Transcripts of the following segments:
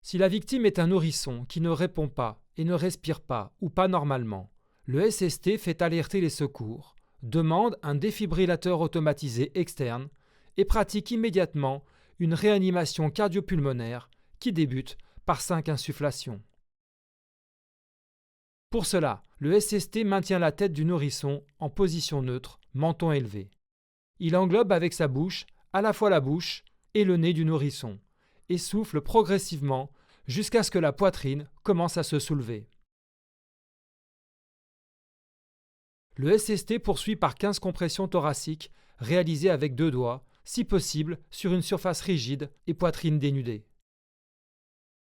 Si la victime est un nourrisson qui ne répond pas et ne respire pas ou pas normalement, le SST fait alerter les secours, demande un défibrillateur automatisé externe et pratique immédiatement une réanimation cardio-pulmonaire qui débute par 5 insufflations. Pour cela, le SST maintient la tête du nourrisson en position neutre, menton élevé. Il englobe avec sa bouche à la fois la bouche et le nez du nourrisson et souffle progressivement jusqu'à ce que la poitrine commence à se soulever. Le SST poursuit par 15 compressions thoraciques réalisées avec 2 doigts, si possible sur une surface rigide et poitrine dénudée.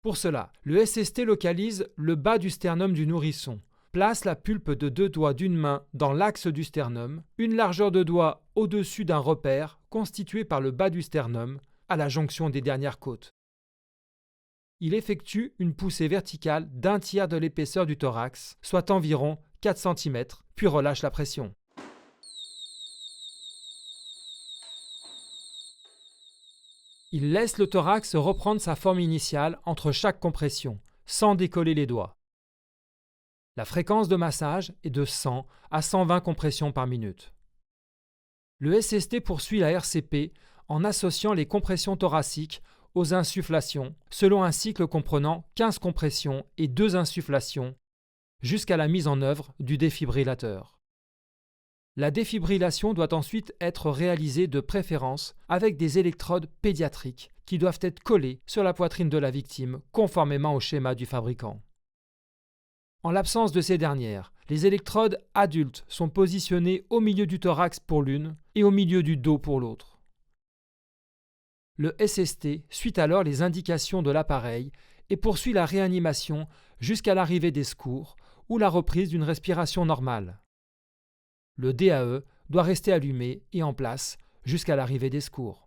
Pour cela, le SST localise le bas du sternum du nourrisson, place la pulpe de 2 doigts d'une main dans l'axe du sternum, une largeur de doigt au-dessus d'un repère constitué par le bas du sternum, à la jonction des dernières côtes. Il effectue une poussée verticale d'un tiers de l'épaisseur du thorax, soit environ 4 cm, puis relâche la pression. Il laisse le thorax reprendre sa forme initiale entre chaque compression, sans décoller les doigts. La fréquence de massage est de 100 à 120 compressions par minute. Le SST poursuit la RCP en associant les compressions thoraciques aux insufflations, selon un cycle comprenant 15 compressions et 2 insufflations, jusqu'à la mise en œuvre du défibrillateur. La défibrillation doit ensuite être réalisée de préférence avec des électrodes pédiatriques qui doivent être collées sur la poitrine de la victime conformément au schéma du fabricant. En l'absence de ces dernières, les électrodes adultes sont positionnées au milieu du thorax pour l'une et au milieu du dos pour l'autre. Le SST suit alors les indications de l'appareil et poursuit la réanimation jusqu'à l'arrivée des secours ou la reprise d'une respiration normale. Le DAE doit rester allumé et en place jusqu'à l'arrivée des secours.